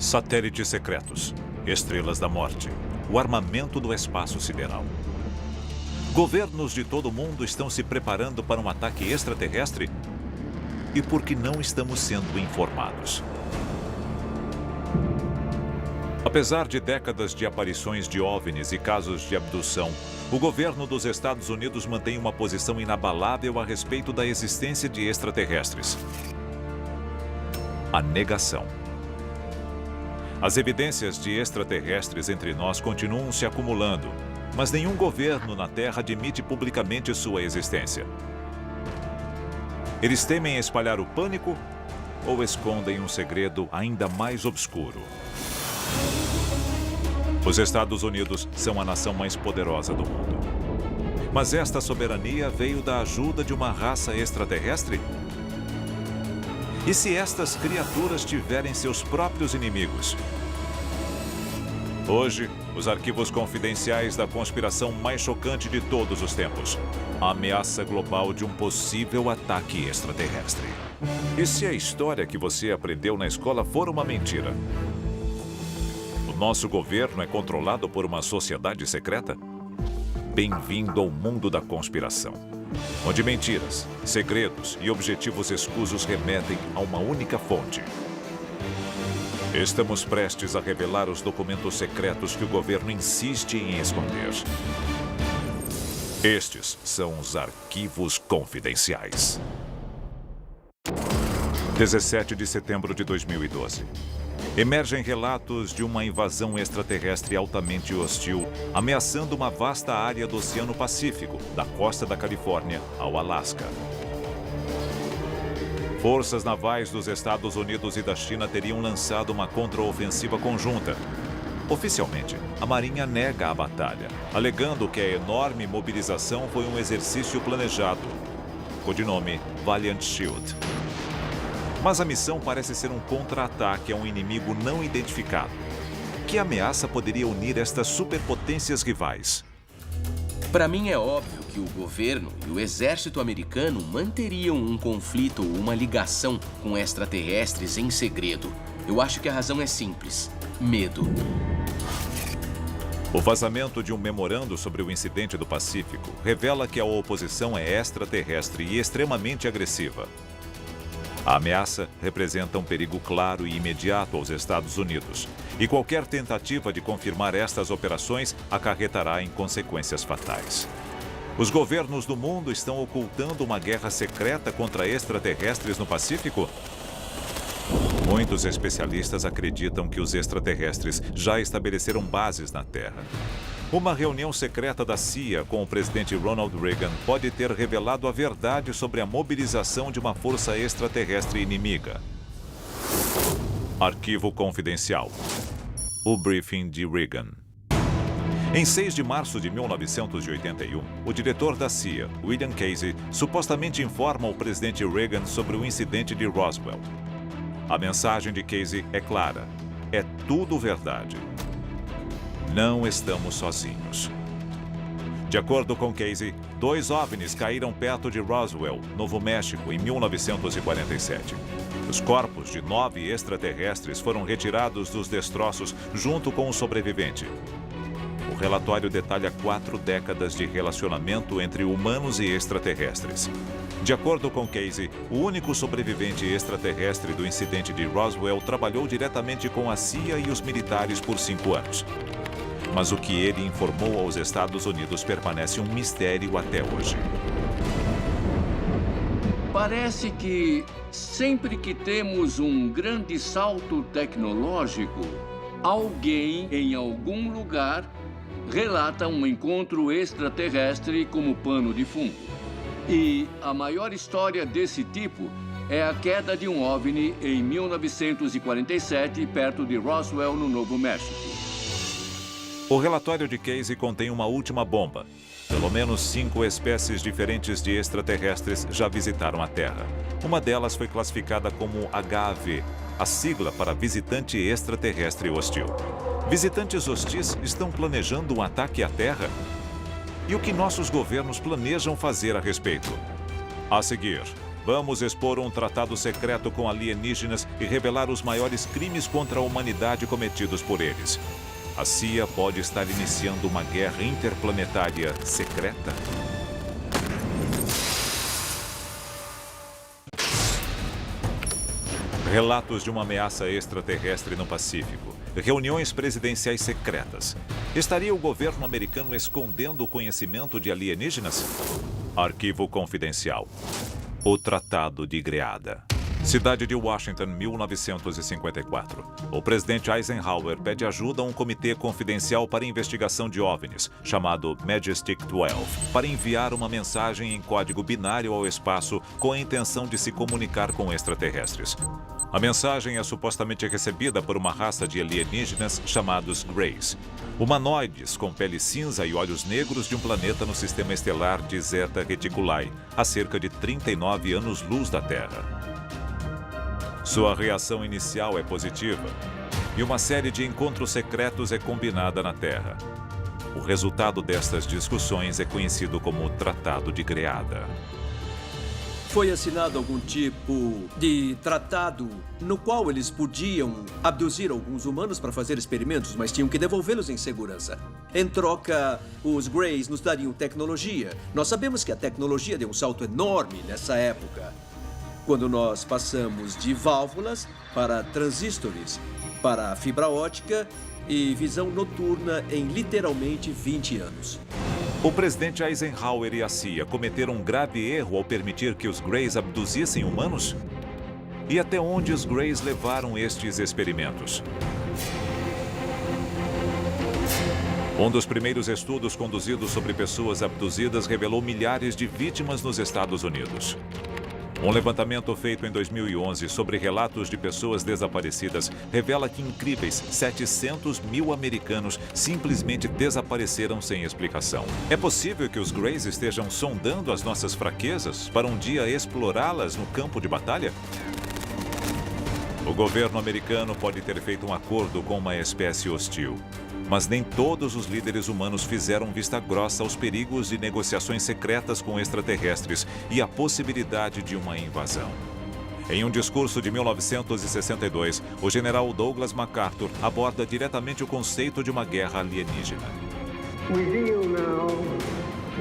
Satélites secretos, estrelas da morte, o armamento do espaço sideral. Governos de todo o mundo estão se preparando para um ataque extraterrestre? E por que não estamos sendo informados? Apesar de décadas de aparições de OVNIs e casos de abdução, o governo dos Estados Unidos mantém uma posição inabalável a respeito da existência de extraterrestres. A negação. As evidências de extraterrestres entre nós continuam se acumulando, mas nenhum governo na Terra admite publicamente sua existência. Eles temem espalhar o pânico ou escondem um segredo ainda mais obscuro? Os Estados Unidos são a nação mais poderosa do mundo. Mas esta soberania veio da ajuda de uma raça extraterrestre? E se estas criaturas tiverem seus próprios inimigos? Hoje, os arquivos confidenciais da conspiração mais chocante de todos os tempos. A ameaça global de um possível ataque extraterrestre. E se a história que você aprendeu na escola for uma mentira? O nosso governo é controlado por uma sociedade secreta? Bem-vindo ao mundo da conspiração, onde mentiras, segredos e objetivos escusos remetem a uma única fonte. Estamos prestes a revelar os documentos secretos que o governo insiste em esconder. Estes são os arquivos confidenciais. 17 de setembro de 2012. Emergem relatos de uma invasão extraterrestre altamente hostil, ameaçando uma vasta área do Oceano Pacífico, da costa da Califórnia ao Alasca. Forças navais dos Estados Unidos e da China teriam lançado uma contraofensiva conjunta. Oficialmente, a Marinha nega a batalha, alegando que a enorme mobilização foi um exercício planejado. Codinome Valiant Shield. Mas a missão parece ser um contra-ataque a um inimigo não identificado. Que ameaça poderia unir estas superpotências rivais? Para mim é óbvio que o governo e o exército americano manteriam um conflito ou uma ligação com extraterrestres em segredo. Eu acho que a razão é simples: medo. O vazamento de um memorando sobre o incidente do Pacífico revela que a oposição é extraterrestre e extremamente agressiva. A ameaça representa um perigo claro e imediato aos Estados Unidos, e qualquer tentativa de confirmar estas operações acarretará em consequências fatais. Os governos do mundo estão ocultando uma guerra secreta contra extraterrestres no Pacífico? Muitos especialistas acreditam que os extraterrestres já estabeleceram bases na Terra. Uma reunião secreta da CIA com o presidente Ronald Reagan pode ter revelado a verdade sobre a mobilização de uma força extraterrestre inimiga. Arquivo confidencial. O briefing de Reagan. Em 6 de março de 1981, o diretor da CIA, William Casey, supostamente informa o presidente Reagan sobre o incidente de Roswell. A mensagem de Casey é clara: é tudo verdade. Não estamos sozinhos. De acordo com Casey, 2 OVNIs caíram perto de Roswell, Novo México, em 1947. Os corpos de 9 extraterrestres foram retirados dos destroços junto com o sobrevivente. O relatório detalha 4 décadas de relacionamento entre humanos e extraterrestres. De acordo com Casey, o único sobrevivente extraterrestre do incidente de Roswell trabalhou diretamente com a CIA e os militares por 5 anos. Mas o que ele informou aos Estados Unidos permanece um mistério até hoje. Parece que sempre que temos um grande salto tecnológico, alguém em algum lugar relata um encontro extraterrestre como pano de fundo. E a maior história desse tipo é a queda de um OVNI em 1947, perto de Roswell, no Novo México. O relatório de Casey contém uma última bomba. Pelo menos 5 espécies diferentes de extraterrestres já visitaram a Terra. Uma delas foi classificada como HAV, a sigla para visitante extraterrestre hostil. Visitantes hostis estão planejando um ataque à Terra? E o que nossos governos planejam fazer a respeito? A seguir, Vamos expor um tratado secreto com alienígenas e revelar os maiores crimes contra a humanidade cometidos por eles. A CIA pode estar iniciando uma guerra interplanetária secreta? Relatos de uma ameaça extraterrestre no Pacífico. Reuniões presidenciais secretas. Estaria o governo americano escondendo o conhecimento de alienígenas? Arquivo confidencial. O Tratado de Greada. Cidade de Washington, 1954. O presidente Eisenhower pede ajuda a um comitê confidencial para investigação de OVNIs, chamado Majestic 12, para enviar uma mensagem em código binário ao espaço com a intenção de se comunicar com extraterrestres. A mensagem é supostamente recebida por uma raça de alienígenas chamados Greys, humanoides com pele cinza e olhos negros de um planeta no sistema estelar de Zeta Reticuli, a cerca de 39 anos-luz da Terra. Sua reação inicial é positiva, e uma série de encontros secretos é combinada na Terra. O resultado destas discussões é conhecido como Tratado de Greada. Foi assinado algum tipo de tratado no qual eles podiam abduzir alguns humanos para fazer experimentos, mas tinham que devolvê-los em segurança. Em troca, os Greys nos dariam tecnologia. Nós sabemos que a tecnologia deu um salto enorme nessa época, quando nós passamos de válvulas para transistores, para fibra ótica e visão noturna em literalmente 20 anos. O presidente Eisenhower e a CIA cometeram um grave erro ao permitir que os Greys abduzissem humanos? E até onde os Greys levaram estes experimentos? Um dos primeiros estudos conduzidos sobre pessoas abduzidas revelou milhares de vítimas nos Estados Unidos. Um levantamento feito em 2011 sobre relatos de pessoas desaparecidas revela que incríveis 700 mil americanos simplesmente desapareceram sem explicação. É possível que os Greys estejam sondando as nossas fraquezas para um dia explorá-las no campo de batalha? O governo americano pode ter feito um acordo com uma espécie hostil, mas nem todos os líderes humanos fizeram vista grossa aos perigos de negociações secretas com extraterrestres e a possibilidade de uma invasão. Em um discurso de 1962, o general Douglas MacArthur aborda diretamente o conceito de uma guerra alienígena. We deal now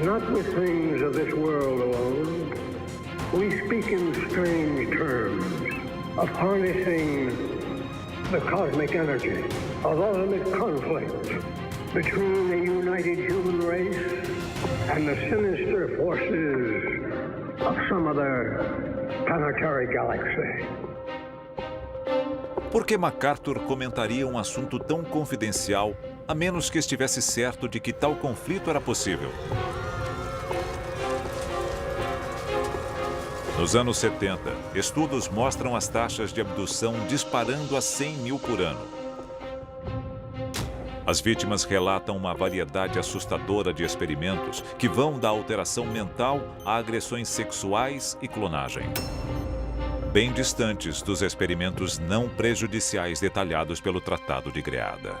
not with things of this world alone. We speak in strange terms of harnessing the cosmic energy of ultimate conflict between the united human race and the sinister forces of some other planetary galaxy. Por que MacArthur comentaria um assunto tão confidencial, a menos que estivesse certo de que tal conflito era possível? Nos anos 70, estudos mostram as taxas de abdução disparando a 100 mil por ano. As vítimas relatam uma variedade assustadora de experimentos que vão da alteração mental a agressões sexuais e clonagem, bem distantes dos experimentos não prejudiciais detalhados pelo Tratado de Greada.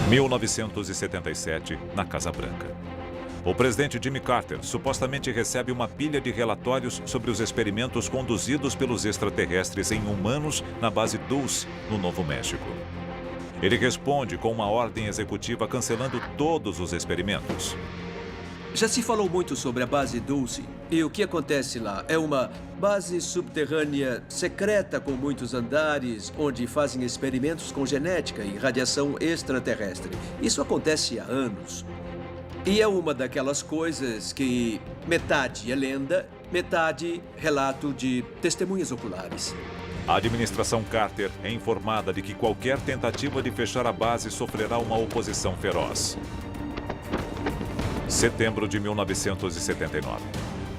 1977, na Casa Branca. O presidente Jimmy Carter supostamente recebe uma pilha de relatórios sobre os experimentos conduzidos pelos extraterrestres em humanos na base Dulce, no Novo México. Ele responde com uma ordem executiva cancelando todos os experimentos. Já se falou muito sobre a base Dulce. E o que acontece lá? É uma base subterrânea secreta com muitos andares, onde fazem experimentos com genética e radiação extraterrestre. Isso acontece há anos. E é uma daquelas coisas que metade é lenda, metade relato de testemunhas oculares. A administração Carter é informada de que qualquer tentativa de fechar a base sofrerá uma oposição feroz. Setembro de 1979.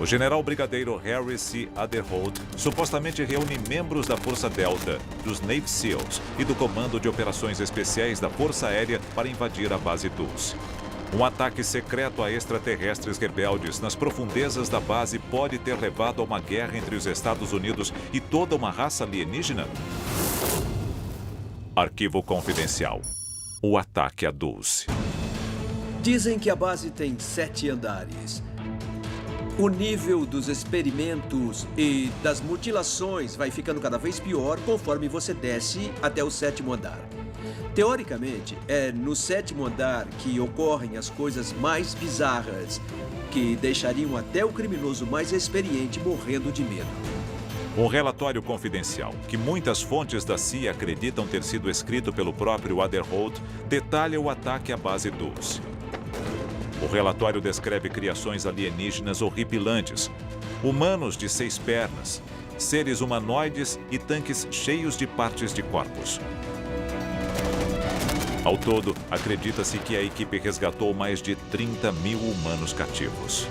O general brigadeiro Harry C. Aderholt supostamente reúne membros da Força Delta, dos Navy SEALs e do Comando de Operações Especiais da Força Aérea para invadir a base Dulce. Um ataque secreto a extraterrestres rebeldes nas profundezas da base pode ter levado a uma guerra entre os Estados Unidos e toda uma raça alienígena? Arquivo confidencial. O ataque a Dulce. Dizem que a base tem 7 andares. O nível dos experimentos e das mutilações vai ficando cada vez pior conforme você desce até o 7º andar. Teoricamente, é no 7º andar que ocorrem as coisas mais bizarras, que deixariam até o criminoso mais experiente morrendo de medo. Um relatório confidencial, que muitas fontes da CIA acreditam ter sido escrito pelo próprio Aderholt, detalha o ataque à base Dulce. O relatório descreve criações alienígenas horripilantes, humanos de 6 pernas, seres humanoides e tanques cheios de partes de corpos. Ao todo, acredita-se que a equipe resgatou mais de 30 mil humanos cativos.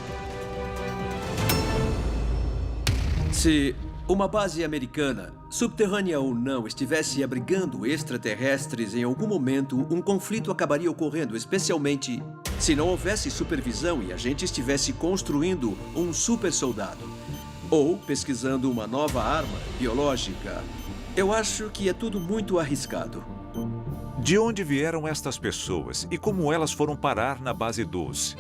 Se uma base americana, subterrânea ou não, estivesse abrigando extraterrestres em algum momento, um conflito acabaria ocorrendo, especialmente se não houvesse supervisão e a gente estivesse construindo um super soldado ou pesquisando uma nova arma biológica. Eu acho que é tudo muito arriscado. De onde vieram estas pessoas e como elas foram parar na base Dulce?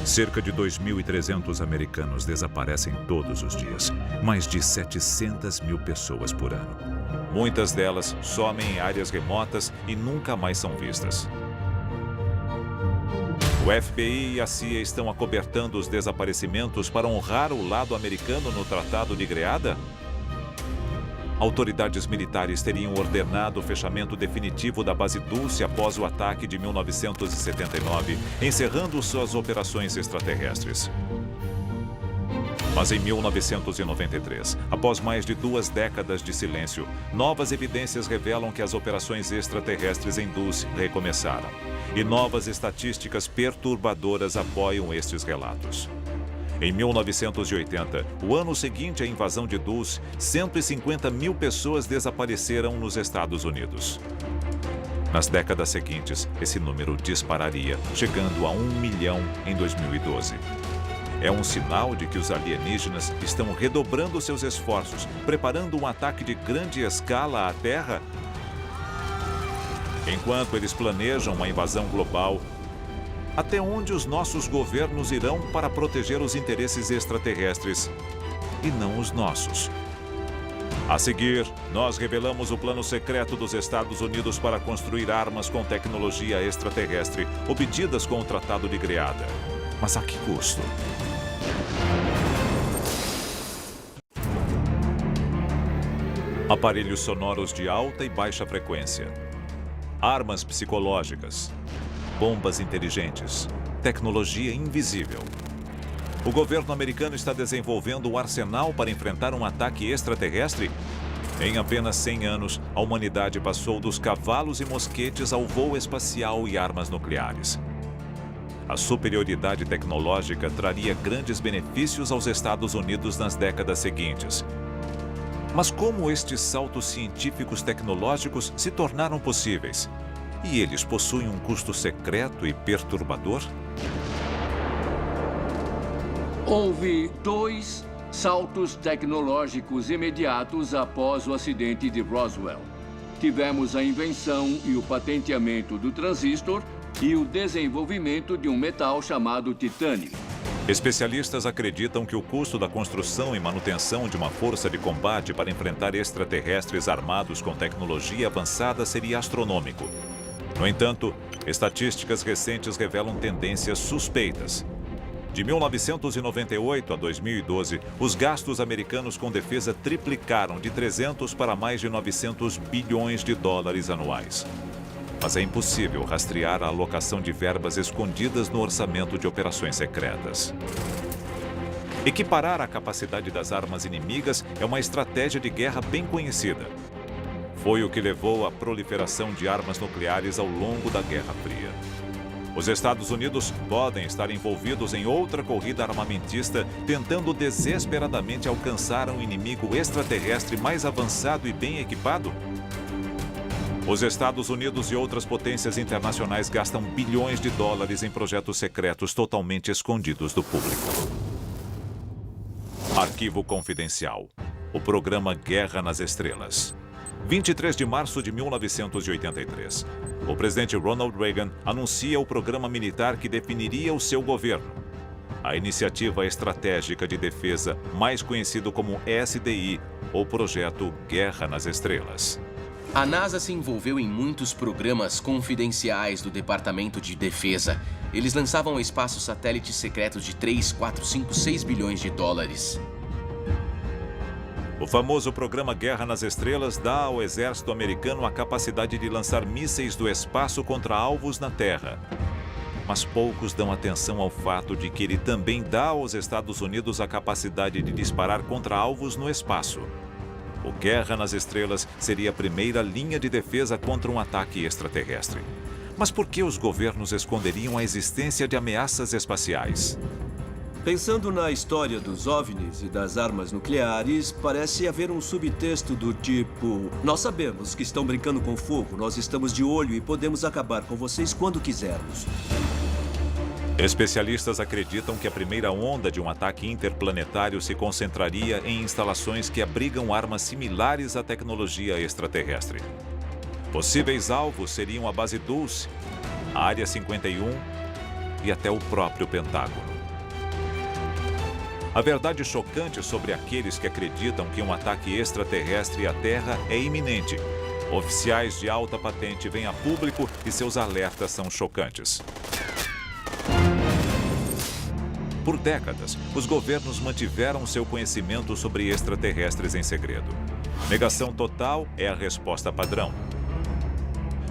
Cerca de 2.300 americanos desaparecem todos os dias. Mais de 700 mil pessoas por ano. Muitas delas somem em áreas remotas e nunca mais são vistas. O FBI e a CIA estão acobertando os desaparecimentos para honrar o lado americano no Tratado de Greada? Autoridades militares teriam ordenado o fechamento definitivo da base Dulce após o ataque de 1979, encerrando suas operações extraterrestres. Mas em 1993, após mais de 2 décadas de silêncio, novas evidências revelam que as operações extraterrestres em Dulce recomeçaram. E novas estatísticas perturbadoras apoiam estes relatos. Em 1980, o ano seguinte à invasão de Dulce, 150 mil pessoas desapareceram nos Estados Unidos. Nas décadas seguintes, esse número dispararia, chegando a 1 milhão em 2012. É um sinal de que os alienígenas estão redobrando seus esforços, preparando um ataque de grande escala à Terra? Enquanto eles planejam uma invasão global, até onde os nossos governos irão para proteger os interesses extraterrestres e não os nossos? A seguir, nós revelamos o plano secreto dos Estados Unidos para construir armas com tecnologia extraterrestre, obtidas com o Tratado de Greada. Mas a que custo? Aparelhos sonoros de alta e baixa frequência. Armas psicológicas. Bombas inteligentes, tecnologia invisível. O governo americano está desenvolvendo um arsenal para enfrentar um ataque extraterrestre? Em apenas 100 anos, a humanidade passou dos cavalos e mosquetes ao voo espacial e armas nucleares. A superioridade tecnológica traria grandes benefícios aos Estados Unidos nas décadas seguintes. Mas como estes saltos científicos tecnológicos se tornaram possíveis? E eles possuem um custo secreto e perturbador? Houve 2 saltos tecnológicos imediatos após o acidente de Roswell. Tivemos a invenção e o patenteamento do transistor e o desenvolvimento de um metal chamado titânio. Especialistas acreditam que o custo da construção e manutenção de uma força de combate para enfrentar extraterrestres armados com tecnologia avançada seria astronômico. No entanto, estatísticas recentes revelam tendências suspeitas. De 1998 a 2012, os gastos americanos com defesa triplicaram de 300 para mais de 900 bilhões de dólares anuais. Mas é impossível rastrear a alocação de verbas escondidas no orçamento de operações secretas. Equiparar a capacidade das armas inimigas é uma estratégia de guerra bem conhecida. Foi o que levou à proliferação de armas nucleares ao longo da Guerra Fria. Os Estados Unidos podem estar envolvidos em outra corrida armamentista, tentando desesperadamente alcançar um inimigo extraterrestre mais avançado e bem equipado? Os Estados Unidos e outras potências internacionais gastam bilhões de dólares em projetos secretos totalmente escondidos do público. Arquivo confidencial. O programa Guerra nas Estrelas. 23 de março de 1983. O presidente Ronald Reagan anuncia o programa militar que definiria o seu governo. a Iniciativa Estratégica de Defesa, mais conhecido como SDI, ou Projeto Guerra nas Estrelas. A NASA se envolveu em muitos programas confidenciais do Departamento de Defesa. Eles lançavam ao espaço satélites secretos de 3, 4, 5, 6 bilhões de dólares. O famoso programa Guerra nas Estrelas dá ao exército americano a capacidade de lançar mísseis do espaço contra alvos na Terra. Mas poucos dão atenção ao fato de que ele também dá aos Estados Unidos a capacidade de disparar contra alvos no espaço. O Guerra nas Estrelas seria a primeira linha de defesa contra um ataque extraterrestre. Mas por que os governos esconderiam a existência de ameaças espaciais? Pensando na história dos OVNIs e das armas nucleares, parece haver um subtexto do tipo: nós sabemos que estão brincando com fogo, nós estamos de olho e podemos acabar com vocês quando quisermos. Especialistas acreditam que a primeira onda de um ataque interplanetário se concentraria em instalações que abrigam armas similares à tecnologia extraterrestre. Possíveis alvos seriam a Base Dulce, a Área 51 e até o próprio Pentágono. A verdade chocante sobre aqueles que acreditam que um ataque extraterrestre à Terra é iminente. Oficiais de alta patente vêm a público e seus alertas são chocantes. Por décadas, os governos mantiveram seu conhecimento sobre extraterrestres em segredo. Negação total é a resposta padrão.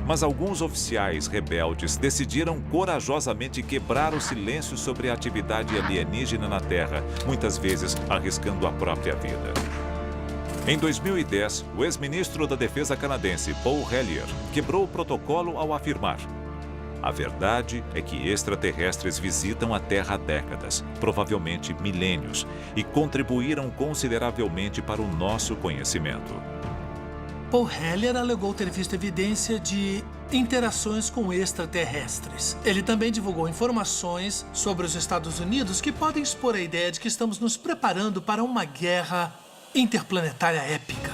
Mas alguns oficiais rebeldes decidiram corajosamente quebrar o silêncio sobre a atividade alienígena na Terra, muitas vezes arriscando a própria vida. Em 2010, o ex-ministro da Defesa canadense, Paul Hellyer, quebrou o protocolo ao afirmar: a verdade é que extraterrestres visitam a Terra há décadas, provavelmente milênios, e contribuíram consideravelmente para o nosso conhecimento. Paul Hellyer alegou ter visto evidência de interações com extraterrestres. Ele também divulgou informações sobre os Estados Unidos que podem expor a ideia de que estamos nos preparando para uma guerra interplanetária épica.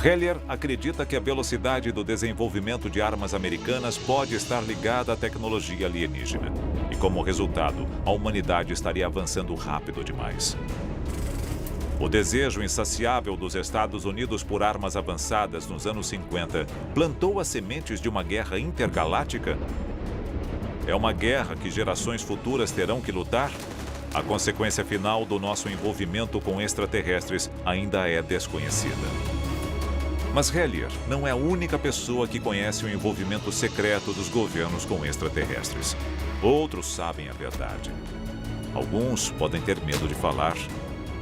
Hellyer acredita que a velocidade do desenvolvimento de armas americanas pode estar ligada à tecnologia alienígena. E como resultado, a humanidade estaria avançando rápido demais. O desejo insaciável dos Estados Unidos por armas avançadas nos anos 50 plantou as sementes de uma guerra intergaláctica? É uma guerra que gerações futuras terão que lutar? A consequência final do nosso envolvimento com extraterrestres ainda é desconhecida. Mas Hellyer não é a única pessoa que conhece o envolvimento secreto dos governos com extraterrestres. Outros sabem a verdade. Alguns podem ter medo de falar,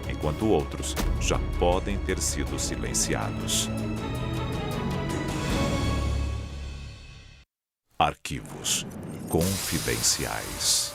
enquanto outros já podem ter sido silenciados. Arquivos confidenciais.